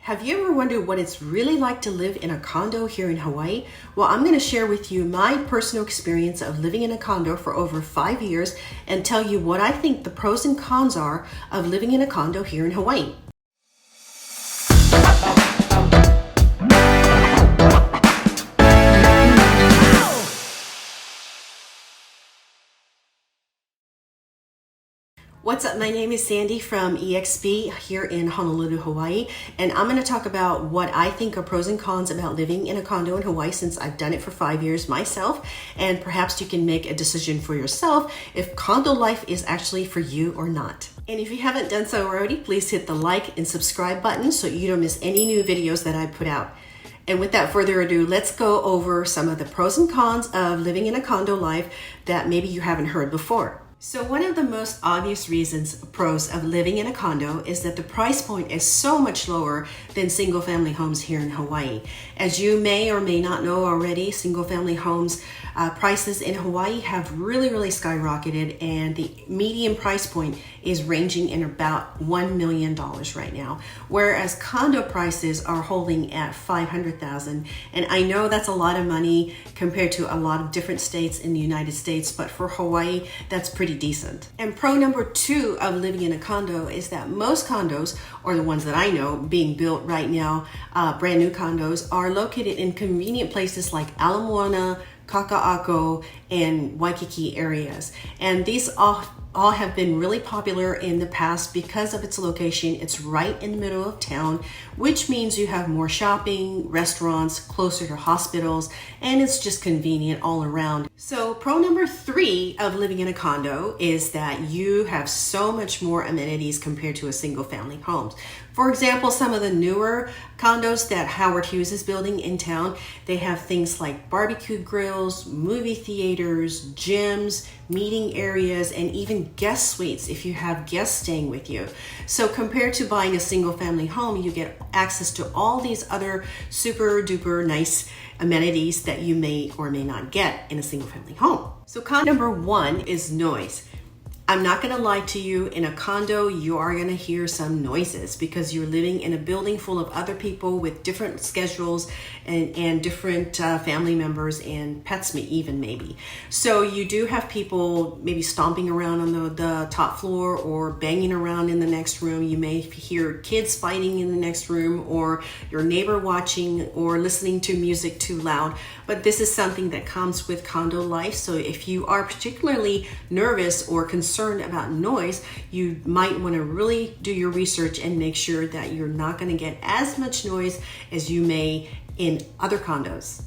Have you ever wondered what it's really like to live in a condo here in Hawaii? Well, I'm going to share with you my personal experience of living in a condo for over 5 years and tell you what I think the pros and cons are of living in a condo here in Hawaii. What's up? My name is Sandy from eXp here in Honolulu, Hawaii, and I'm going to talk about what I think are pros and cons about living in a condo in Hawaii since I've done it for 5 years myself, and perhaps you can make a decision for yourself if condo life is actually for you or not. And if you haven't done so already, please hit the like and subscribe button so you don't miss any new videos that I put out. And without further ado, let's go over some of the pros and cons of living in a condo life that maybe you haven't heard before. So one of the most obvious pros of living in a condo is that the price point is so much lower than single family homes here in Hawaii. As you may or may not know already, single family homes prices in Hawaii have really skyrocketed, and the median price point is ranging in about $1 million right now, whereas condo prices are holding at $500,000. And I know that's a lot of money compared to a lot of different states in the United States, but for Hawaii, that's pretty decent. And pro number 2 of living in a condo is that most condos, or the ones that I know being built right now, brand new condos, are located in convenient places like Ala Moana, Kaka'ako, and Waikiki areas. And these all have been really popular in the past because of its location. It's right in the middle of town, which means you have more shopping, restaurants, closer to hospitals, and it's just convenient all around. So pro number 3 of living in a condo is that you have so much more amenities compared to a single family home. For example, some of the newer condos that Howard Hughes is building in town, they have things like barbecue grills, movie theaters, gyms, meeting areas, and even guest suites if you have guests staying with you. So compared to buying a single family home, you get access to all these other super duper nice amenities that you may or may not get in a single family home. So con number 1 is noise. I'm not going to lie to you, in a condo, you are going to hear some noises because you're living in a building full of other people with different schedules and different family members and pets even maybe. So you do have people maybe stomping around on the top floor or banging around in the next room. You may hear kids fighting in the next room, or your neighbor watching or listening to music too loud. But this is something that comes with condo life. So if you are particularly nervous or concerned about noise, you might want to really do your research and make sure that you're not going to get as much noise as you may in other condos.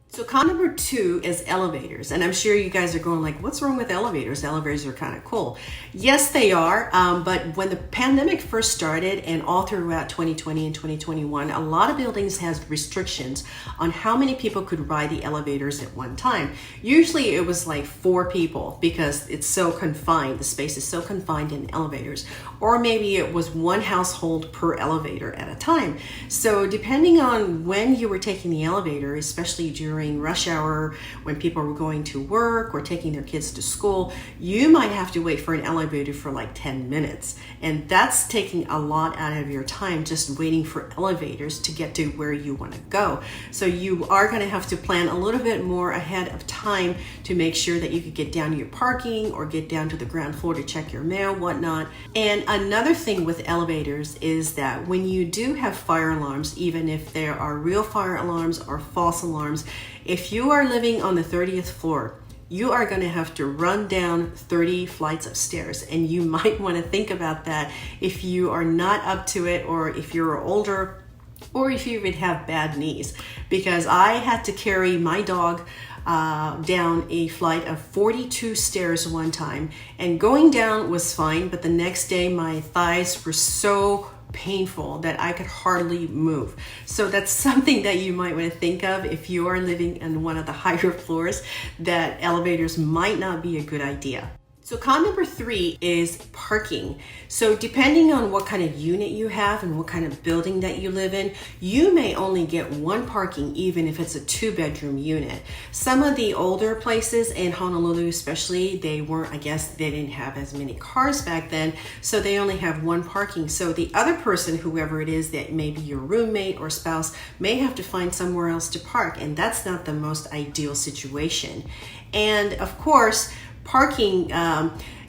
So con number 2 is elevators. And I'm sure you guys are going like, what's wrong with elevators? Elevators are kind of cool. Yes, they are. But when the pandemic first started and all throughout 2020 and 2021, a lot of buildings has restrictions on how many people could ride the elevators at one time. Usually it was like 4 people because it's so confined. The space is so confined in elevators. Or maybe it was 1 household per elevator at a time. So depending on when you were taking the elevator, especially during rush hour when people were going to work or taking their kids to school, you might have to wait for an elevator for like 10 minutes. And that's taking a lot out of your time just waiting for elevators to get to where you want to go. So you are going to have to plan a little bit more ahead of time to make sure that you could get down to your parking or get down to the ground floor to check your mail, whatnot. And another thing with elevators is that when you do have fire alarms, even if there are real fire alarms or false alarms, if you are living on the 30th floor, you are going to have to run down 30 flights of stairs, and you might want to think about that if you are not up to it, or if you're older, or if you even have bad knees, because I had to carry my dog down a flight of 42 stairs one time, and going down was fine, but the next day my thighs were so painful that I could hardly move. So that's something that you might want to think of if you are living in one of the higher floors, that elevators might not be a good idea. So con number 3 is parking. So depending on what kind of unit you have and what kind of building that you live in, you may only get one parking even if it's a 2-bedroom unit. Some of the older places in Honolulu especially, I guess they didn't have as many cars back then, so they only have one parking. So the other person, whoever it is, that may be your roommate or spouse, may have to find somewhere else to park, and that's not the most ideal situation. And of course, parking,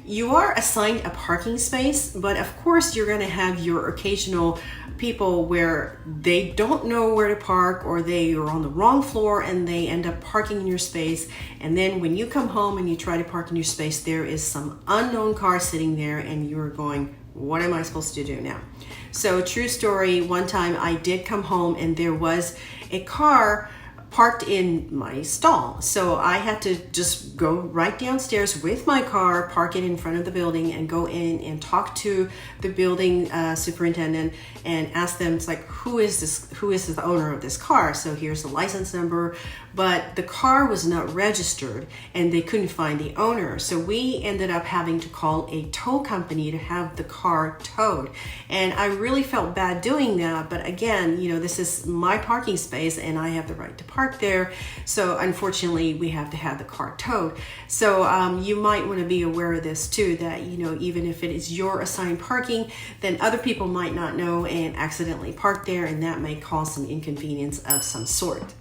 you are assigned a parking space, but of course you're going to have your occasional people where they don't know where to park, or they are on the wrong floor and they end up parking in your space. And then when you come home and you try to park in your space, there is some unknown car sitting there and you're going, what am I supposed to do now? So true story, one time I did come home and there was a car parked in my stall. So I had to just go right downstairs with my car, park it in front of the building, and go in and talk to the building superintendent and ask them, it's like, who is the owner of this car? So here's the license number, but the car was not registered and they couldn't find the owner. So we ended up having to call a tow company to have the car towed. And I really felt bad doing that, but again, this is my parking space and I have the right to park there. So unfortunately, we have to have the car towed. So you might want to be aware of this too, that even if it is your assigned parking, then other people might not know and accidentally park there, and that may cause some inconvenience of some sort.